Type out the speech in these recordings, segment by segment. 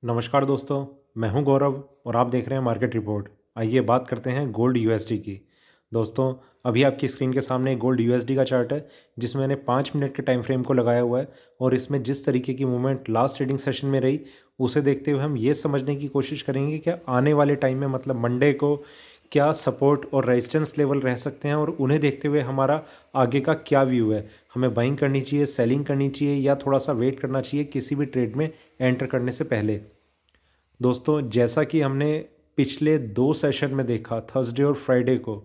नमस्कार दोस्तों, मैं हूं गौरव और आप देख रहे हैं मार्केट रिपोर्ट। आइए बात करते हैं गोल्ड यूएसडी की। दोस्तों, अभी आपकी स्क्रीन के सामने गोल्ड यूएसडी का चार्ट है जिसमें मैंने 5 मिनट के टाइम फ्रेम को लगाया हुआ है और इसमें जिस तरीके की मूवमेंट लास्ट ट्रेडिंग सेशन में रही उसे देखते हुए हम ये समझने की कोशिश करेंगे कि आने वाले टाइम में मतलब मंडे को क्या सपोर्ट और रेजिस्टेंस लेवल रह सकते हैं और उन्हें देखते हुए हमारा आगे का क्या व्यू है। हमें बाइंग करनी चाहिए, सेलिंग करनी चाहिए या थोड़ा सा वेट करना चाहिए किसी भी ट्रेड में एंटर करने से पहले। दोस्तों, जैसा कि हमने पिछले 2 सेशन में देखा, थर्सडे और फ्राइडे को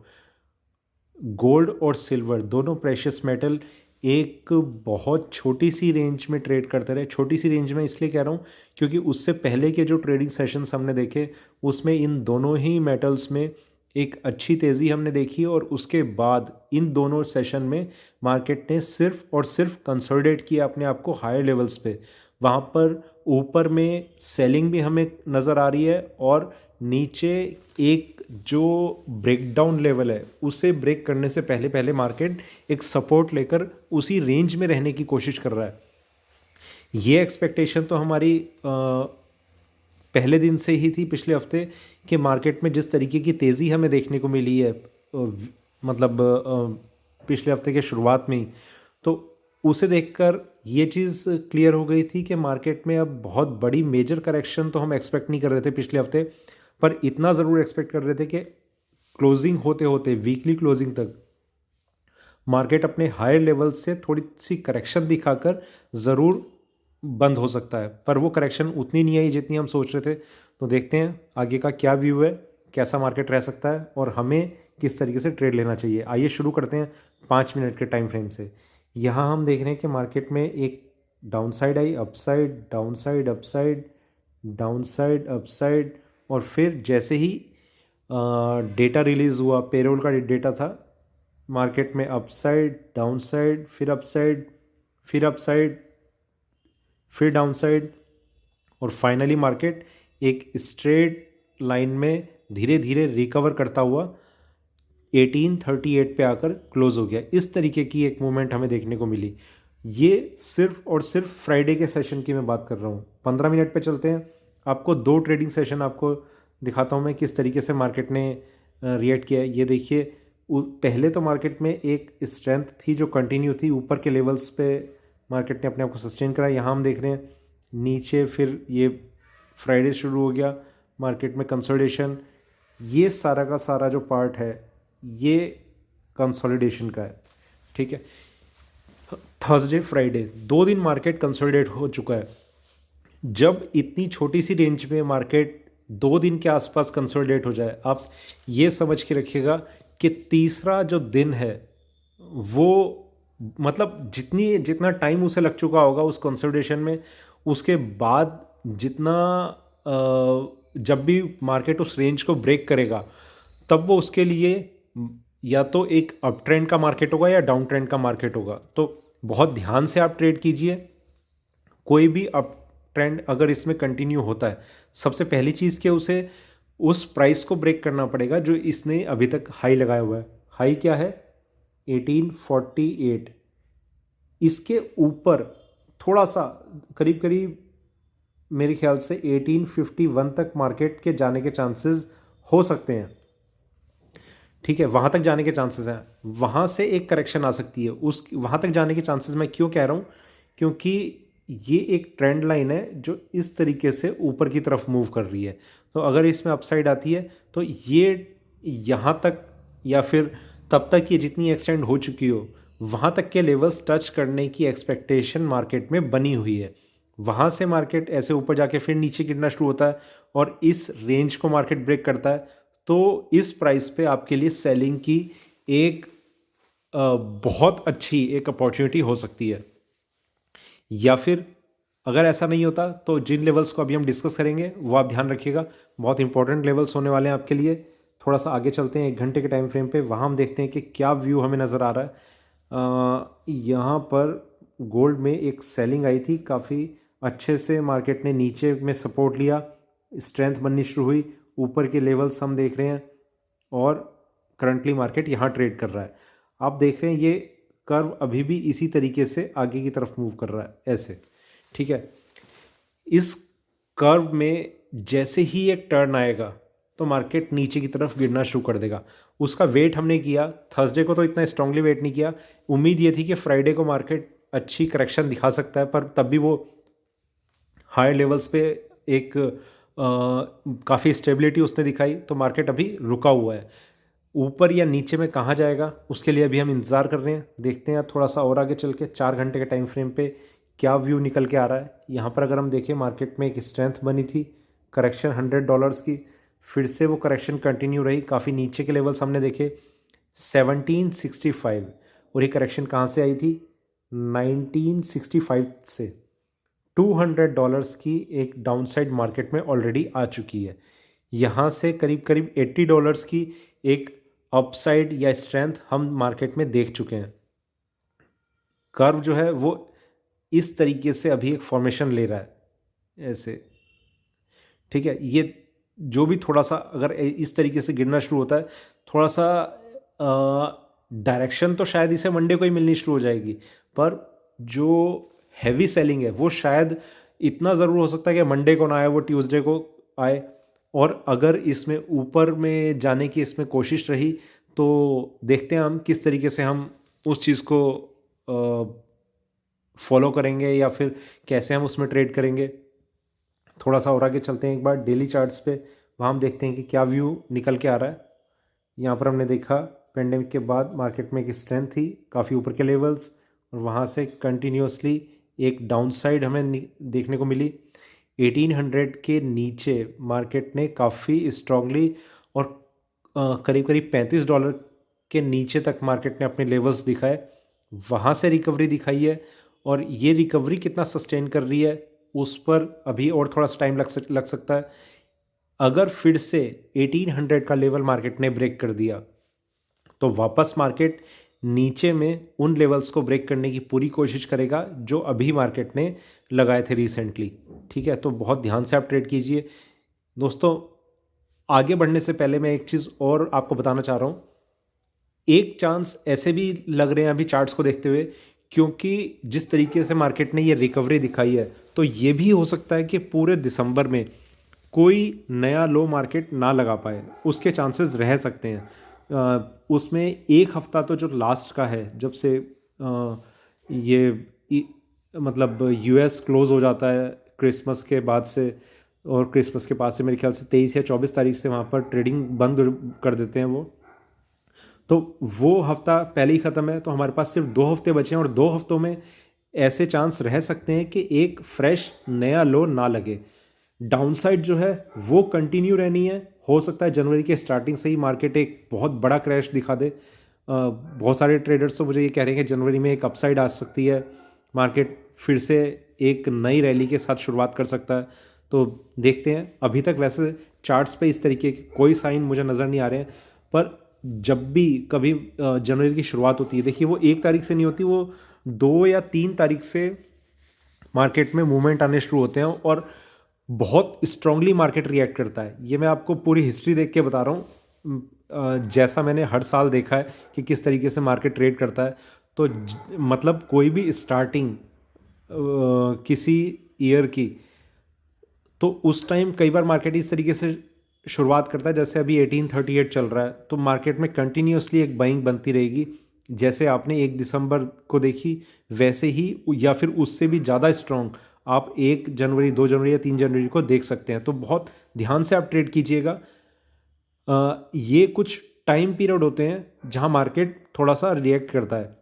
गोल्ड और सिल्वर दोनों प्रेशियस मेटल एक बहुत छोटी सी रेंज में ट्रेड करते रहे। छोटी सी रेंज में इसलिए कह रहा हूँ क्योंकि उससे पहले के जो ट्रेडिंग सेशंस हमने देखे उसमें इन दोनों ही मेटल्स में एक अच्छी तेज़ी हमने देखी और उसके बाद इन दोनों सेशन में मार्केट ने सिर्फ और सिर्फ कंसोलिडेट किया अपने आप को हायर लेवल्स पे। वहाँ पर ऊपर में सेलिंग भी हमें नज़र आ रही है और नीचे एक जो ब्रेकडाउन लेवल है उसे ब्रेक करने से पहले पहले मार्केट एक सपोर्ट लेकर उसी रेंज में रहने की कोशिश कर रहा है। ये एक्सपेक्टेशन तो हमारी पहले दिन से ही थी, पिछले हफ्ते, कि मार्केट में जिस तरीके की तेज़ी हमें देखने को मिली है मतलब पिछले हफ्ते के शुरुआत में ही, तो उसे देखकर ये चीज़ क्लियर हो गई थी कि मार्केट में अब बहुत बड़ी मेजर करेक्शन तो हम एक्सपेक्ट नहीं कर रहे थे पिछले हफ्ते, पर इतना ज़रूर एक्सपेक्ट कर रहे थे कि क्लोजिंग होते होते वीकली क्लोजिंग तक मार्केट अपने हायर लेवल से थोड़ी सी करेक्शन दिखाकर ज़रूर बंद हो सकता है, पर वो करेक्शन उतनी नहीं आई जितनी हम सोच रहे थे। तो देखते हैं आगे का क्या व्यू है, कैसा मार्केट रह सकता है और हमें किस तरीके से ट्रेड लेना चाहिए। आइए शुरू करते हैं 5 मिनट के टाइम फ्रेम से। यहाँ हम देख रहे हैं कि मार्केट में एक डाउनसाइड आई, upside, downside, upside, downside, upside, और फिर जैसे ही डेटा रिलीज़ हुआ, पेरोल का डेटा था, मार्केट में अपसाइड, डाउनसाइड, फिर अपसाइड, फिर अपसाइड, फिर डाउनसाइड, और फाइनली मार्केट एक स्ट्रेट लाइन में धीरे धीरे रिकवर करता हुआ 1838 पे आकर क्लोज हो गया। इस तरीके की एक मूवमेंट हमें देखने को मिली। ये सिर्फ और सिर्फ फ्राइडे के सेशन की मैं बात कर रहा हूँ। 15 मिनट पे चलते हैं, आपको 2 ट्रेडिंग सेशन आपको दिखाता हूँ मैं किस तरीके से मार्केट ने रिएक्ट किया है। ये देखिए, पहले तो मार्केट में एक स्ट्रेंथ थी जो कंटिन्यू थी, ऊपर के लेवल्स पे मार्केट ने अपने आप को सस्टेन करा। यहाँ हम देख रहे हैं नीचे फिर ये फ्राइडे शुरू हो गया, मार्केट में कंसोलिडेशन। ये सारा का सारा जो पार्ट है ये कंसोलिडेशन का है, ठीक है। थर्सडे फ्राइडे 2 दिन मार्केट कंसोलिडेट हो चुका है। जब इतनी छोटी सी रेंज में मार्केट 2 दिन के आसपास कंसोलिडेट हो जाए, आप ये समझ के रखिएगा कि तीसरा जो दिन है वो मतलब जितना टाइम उसे लग चुका होगा उस कंसोलिडेशन में, उसके बाद जितना जब भी मार्केट उस रेंज को ब्रेक करेगा तब वो उसके लिए या तो एक अप ट्रेंड का मार्केट होगा या डाउन ट्रेंड का मार्केट होगा। तो बहुत ध्यान से आप ट्रेड कीजिए। कोई भी अप ट्रेंड अगर इसमें कंटिन्यू होता है, सबसे पहली चीज़ कि उसे उस प्राइस को ब्रेक करना पड़ेगा जो इसने अभी तक हाई लगाया हुआ है। हाई क्या है? 1848। इसके ऊपर थोड़ा सा करीब करीब मेरे ख्याल से 1851 तक मार्केट के जाने के चांसेस हो सकते हैं, ठीक है। वहाँ तक जाने के चांसेस हैं, वहाँ से एक करेक्शन आ सकती है। उस वहाँ तक जाने के चांसेस मैं क्यों कह रहा हूँ, क्योंकि ये एक ट्रेंड लाइन है जो इस तरीके से ऊपर की तरफ मूव कर रही है। तो अगर इसमें अपसाइड आती है तो ये यहाँ तक या फिर तब तक ये जितनी एक्सटेंड हो चुकी हो वहाँ तक के लेवल्स टच करने की एक्सपेक्टेशन मार्केट में बनी हुई है। वहाँ से मार्केट ऐसे ऊपर जाके फिर नीचे गिरना शुरू होता है और इस रेंज को मार्केट ब्रेक करता है, तो इस प्राइस पे आपके लिए सेलिंग की एक बहुत अच्छी एक अपॉर्चुनिटी हो सकती है। या फिर अगर ऐसा नहीं होता तो जिन लेवल्स को अभी हम डिस्कस करेंगे वो आप ध्यान रखिएगा, बहुत इंपॉर्टेंट लेवल्स होने वाले हैं आपके लिए। थोड़ा सा आगे चलते हैं 1 घंटे के टाइम फ्रेम पे, वहाँ हम देखते हैं कि क्या व्यू हमें नज़र आ रहा है। यहाँ पर गोल्ड में एक सेलिंग आई थी, काफ़ी अच्छे से मार्केट ने नीचे में सपोर्ट लिया, स्ट्रेंथ बननी शुरू हुई, ऊपर के लेवल्स हम देख रहे हैं और करंटली मार्केट यहाँ ट्रेड कर रहा है। आप देख रहे हैं ये कर्व अभी भी इसी तरीके से आगे की तरफ मूव कर रहा है, ऐसे, ठीक है। इस कर्व में जैसे ही एक टर्न आएगा तो मार्केट नीचे की तरफ गिरना शुरू कर देगा। उसका वेट हमने किया, थर्सडे को तो इतना स्ट्रांगली वेट नहीं किया। उम्मीद ये थी कि फ्राइडे को मार्केट अच्छी करेक्शन दिखा सकता है, पर तब भी वो हायर लेवल्स पे एक काफ़ी स्टेबिलिटी उसने दिखाई, तो मार्केट अभी रुका हुआ है। ऊपर या नीचे में कहाँ जाएगा उसके लिए अभी हम इंतज़ार कर रहे हैं, देखते हैं थोड़ा सा और आगे चल के 4 घंटे के टाइम फ्रेम पे क्या व्यू निकल के आ रहा है। यहाँ पर अगर हम देखें मार्केट में एक स्ट्रेंथ बनी थी करेक्शन $100 की, फिर से वो करेक्शन कंटिन्यू रही, काफ़ी नीचे के लेवल्स हमने देखे 1765, और ये करेक्शन कहाँ से आई थी 1965 से। $200 की एक डाउनसाइड मार्केट में ऑलरेडी आ चुकी है। यहाँ से करीब करीब $80 की एक अपसाइड या स्ट्रेंथ हम मार्केट में देख चुके हैं। कर्व जो है वो इस तरीके से अभी एक फॉर्मेशन ले रहा है ऐसे, ठीक है। ये जो भी थोड़ा सा अगर इस तरीके से गिरना शुरू होता है, थोड़ा सा डायरेक्शन तो शायद इसे मंडे को ही मिलनी शुरू हो जाएगी, पर जो हैवी सेलिंग है वो शायद इतना ज़रूर हो सकता है कि मंडे को ना आए, वो ट्यूसडे को आए। और अगर इसमें ऊपर में जाने की इसमें कोशिश रही तो देखते हैं हम किस तरीके से हम उस चीज़ को फॉलो करेंगे या फिर कैसे हम उसमें ट्रेड करेंगे। थोड़ा सा और आगे चलते हैं एक बार डेली चार्ट्स पे, वहाँ हम देखते हैं कि क्या व्यू निकल के आ रहा है। यहाँ पर हमने देखा पेंडेमिक के बाद मार्केट में एक स्ट्रेंथ थी काफ़ी ऊपर के लेवल्स, और वहाँ से कंटिन्यूसली एक डाउनसाइड हमें देखने को मिली। 1800 के नीचे मार्केट ने काफ़ी स्ट्रांगली और करीब करीब $35 के नीचे तक मार्केट ने अपने लेवल्स दिखाए, वहाँ से रिकवरी दिखाई है। और ये रिकवरी कितना सस्टेन कर रही है उस पर अभी और थोड़ा सा टाइम लग सकता है। अगर फिर से 1800 का लेवल मार्केट ने ब्रेक कर दिया तो वापस मार्केट नीचे में उन लेवल्स को ब्रेक करने की पूरी कोशिश करेगा जो अभी मार्केट ने लगाए थे रिसेंटली, ठीक है। तो बहुत ध्यान से आप ट्रेड कीजिए दोस्तों। आगे बढ़ने से पहले मैं एक चीज़ और आपको बताना चाह रहा हूँ। एक चांस ऐसे भी लग रहे हैं अभी चार्ट्स को देखते हुए, क्योंकि जिस तरीके से मार्केट ने ये रिकवरी दिखाई है, तो ये भी हो सकता है कि पूरे दिसंबर में कोई नया लो मार्केट ना लगा पाए, उसके चांसेस रह सकते हैं। उसमें एक हफ्ता तो जो लास्ट का है, जब से मतलब यूएस क्लोज हो जाता है क्रिसमस के बाद से, और क्रिसमस के बाद से मेरे ख्याल से 23 या 24 तारीख से वहाँ पर ट्रेडिंग बंद कर देते हैं वो, तो वो हफ्ता पहले ही ख़त्म है। तो हमारे पास सिर्फ 2 हफ्ते बचे हैं, और 2 हफ्तों में ऐसे चांस रह सकते हैं कि एक फ्रेश नया लो ना लगे। डाउनसाइड जो है वो कंटिन्यू रहनी है। हो सकता है जनवरी के स्टार्टिंग से ही मार्केट एक बहुत बड़ा क्रैश दिखा दे। बहुत सारे ट्रेडर्स तो मुझे ये कह रहे हैं कि जनवरी में एक अपसाइड आ सकती है, मार्केट फिर से एक नई रैली के साथ शुरुआत कर सकता है। तो देखते हैं। अभी तक वैसे चार्ट्स पे इस तरीके के कोई साइन मुझे नज़र नहीं आ रहे हैं, पर जब भी कभी जनवरी की शुरुआत होती है, देखिए वो 1 तारीख से नहीं होती, वो 2 या 3 तारीख से मार्केट में मूवमेंट आने शुरू होते हैं, और बहुत स्ट्रांगली मार्केट रिएक्ट करता है। ये मैं आपको पूरी हिस्ट्री देख के बता रहा हूँ, जैसा मैंने हर साल देखा है कि किस तरीके से मार्केट ट्रेड करता है। तो मतलब कोई भी स्टार्टिंग किसी ईयर की, तो उस टाइम कई बार मार्केट इस तरीके से शुरुआत करता है जैसे अभी 1838 चल रहा है, तो मार्केट में कंटिन्यूसली एक बाइंग बनती रहेगी। जैसे आपने 1 दिसंबर को देखी, वैसे ही या फिर उससे भी ज़्यादा स्ट्रॉन्ग आप 1 जनवरी, 2 जनवरी या 3 जनवरी को देख सकते हैं। तो बहुत ध्यान से आप ट्रेड कीजिएगा। ये कुछ टाइम पीरियड होते हैं जहां मार्केट थोड़ा सा रिएक्ट करता है।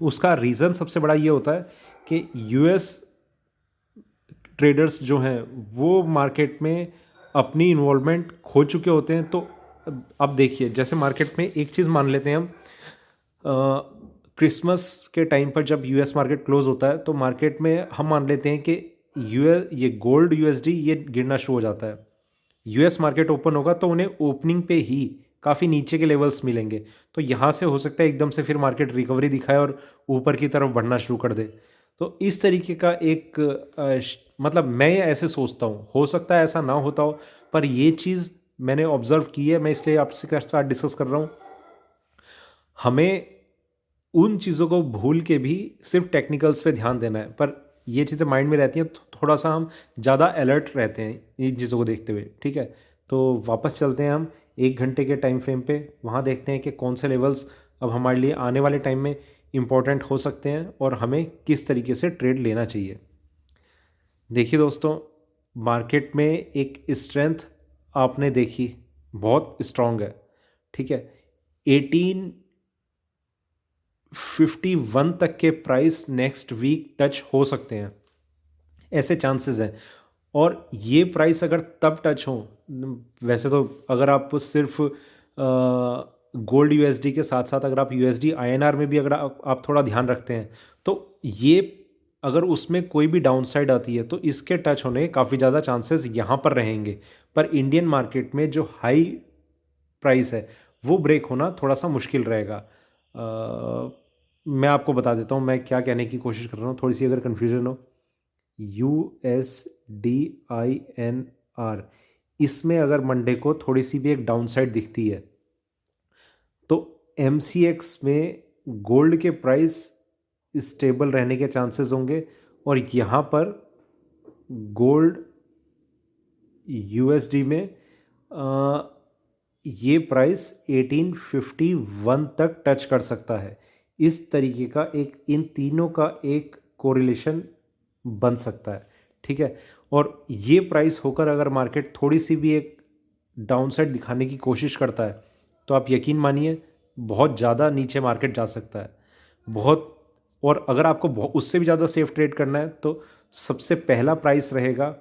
उसका रीज़न सबसे बड़ा ये होता है कि यूएस ट्रेडर्स जो हैं वो मार्केट में अपनी इन्वॉल्वमेंट खो चुके होते हैं। तो अब देखिए, जैसे मार्केट में एक चीज़ मान लेते हैं हम, क्रिसमस के टाइम पर जब यूएस मार्केट क्लोज होता है तो मार्केट में हम मान लेते हैं कि ये गोल्ड यूएसडी ये गिरना शुरू हो जाता है। यूएस मार्केट ओपन होगा तो उन्हें ओपनिंग पे ही काफ़ी नीचे के लेवल्स मिलेंगे, तो यहाँ से हो सकता है एकदम से फिर मार्केट रिकवरी दिखाए और ऊपर की तरफ बढ़ना शुरू कर दे। तो इस तरीके का एक मतलब मैं ऐसे सोचता हूँ, हो सकता है ऐसा ना होता हो, पर ये चीज़ मैंने ऑब्जर्व की है, मैं इसलिए आपसे साथ डिस्कस कर रहा हूँ। हमें उन चीज़ों को भूल के भी सिर्फ टेक्निकल्स पे ध्यान देना है, पर ये चीज़ें माइंड में रहती हैं तो थोड़ा सा हम ज़्यादा अलर्ट रहते हैं इन चीज़ों को देखते हुए। ठीक है, तो वापस चलते हैं हम 1 घंटे के टाइम फ्रेम पे। वहाँ देखते हैं कि कौन से लेवल्स अब हमारे लिए आने वाले टाइम में इम्पोर्टेंट हो सकते हैं और हमें किस तरीके से ट्रेड लेना चाहिए। देखिए दोस्तों, मार्केट में एक स्ट्रेंथ आपने देखी, बहुत स्ट्रांग है। ठीक है, 1851 तक के प्राइस नेक्स्ट वीक टच हो सकते हैं, ऐसे चांसेस हैं। और ये प्राइस अगर तब टच हो, वैसे तो अगर आप सिर्फ गोल्ड यूएसडी के साथ साथ अगर आप यूएसडी आईएनआर में भी अगर आप थोड़ा ध्यान रखते हैं, तो ये अगर उसमें कोई भी डाउनसाइड आती है तो इसके टच होने के काफ़ी ज़्यादा चांसेस यहाँ पर रहेंगे। पर इंडियन मार्केट में जो हाई प्राइस है वो ब्रेक होना थोड़ा सा मुश्किल रहेगा। मैं आपको बता देता हूँ मैं क्या कहने की कोशिश कर रहा हूँ, थोड़ी सी अगर कन्फ्यूजन हो। USDINR, इसमें अगर मंडे को थोड़ी सी भी एक डाउनसाइड दिखती है तो MCX में गोल्ड के प्राइस स्टेबल रहने के चांसेस होंगे और यहाँ पर गोल्ड USD में ये प्राइस 1851 तक टच कर सकता है। इस तरीके का एक इन तीनों का एक कोरिलेशन बन सकता है। ठीक है, और ये प्राइस होकर अगर मार्केट थोड़ी सी भी एक डाउनसाइड दिखाने की कोशिश करता है तो आप यकीन मानिए बहुत ज़्यादा नीचे मार्केट जा सकता है, बहुत। और अगर आपको उससे भी ज़्यादा सेफ ट्रेड करना है तो सबसे पहला प्राइस रहेगा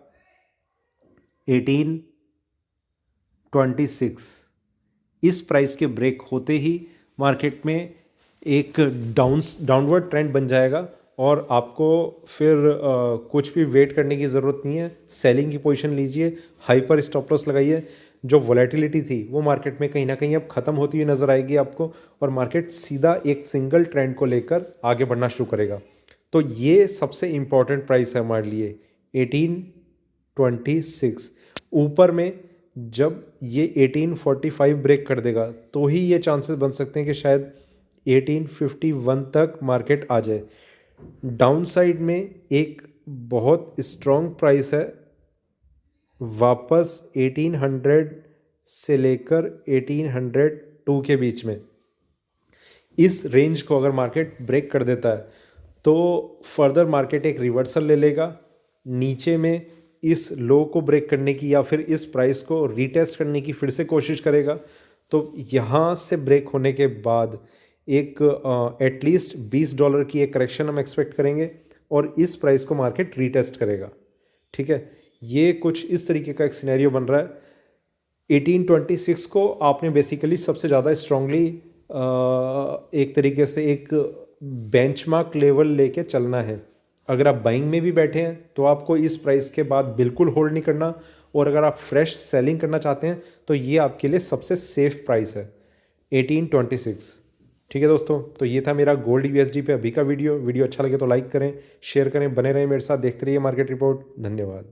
1826। इस प्राइस के ब्रेक होते ही मार्केट में एक डाउनवर्ड ट्रेंड बन जाएगा और आपको फिर कुछ भी वेट करने की ज़रूरत नहीं है। सेलिंग की पोजीशन लीजिए, हाइपर स्टॉप लॉस लगाइए। जो वॉलेटिलिटी थी वो मार्केट में कहीं ना कहीं अब ख़त्म होती हुई नज़र आएगी आपको और मार्केट सीधा एक सिंगल ट्रेंड को लेकर आगे बढ़ना शुरू करेगा। तो ये सबसे इम्पॉर्टेंट प्राइस है हमारे लिए 1826। ऊपर में जब ये 1845 ब्रेक कर देगा तो ही ये चांसेस बन सकते हैं कि शायद 1851 तक मार्केट आ जाए। डाउन साइड में एक बहुत स्ट्रॉन्ग प्राइस है वापस 1800 से लेकर 1802 के बीच में। इस रेंज को अगर मार्केट ब्रेक कर देता है तो फर्दर मार्केट एक रिवर्सल ले लेगा नीचे में, इस लो को ब्रेक करने की या फिर इस प्राइस को रीटेस्ट करने की फिर से कोशिश करेगा। तो यहाँ से ब्रेक होने के बाद एक एटलीस्ट $20 की एक करेक्शन हम एक्सपेक्ट करेंगे और इस प्राइस को मार्केट रीटेस्ट करेगा। ठीक है, ये कुछ इस तरीके का एक सिनेरियो बन रहा है। 1826 को आपने बेसिकली सबसे ज़्यादा स्ट्रांगली एक तरीके से एक बेंचमार्क लेवल लेके चलना है। अगर आप बाइंग में भी बैठे हैं तो आपको इस प्राइस के बाद बिल्कुल होल्ड नहीं करना, और अगर आप फ्रेश सेलिंग करना चाहते हैं तो ये आपके लिए सबसे सेफ प्राइस है 1826। ठीक है दोस्तों, तो ये था मेरा गोल्ड USD पे अभी का वीडियो अच्छा लगे तो लाइक करें, शेयर करें, बने रहें मेरे साथ, देखते रहिए मार्केट रिपोर्ट। धन्यवाद।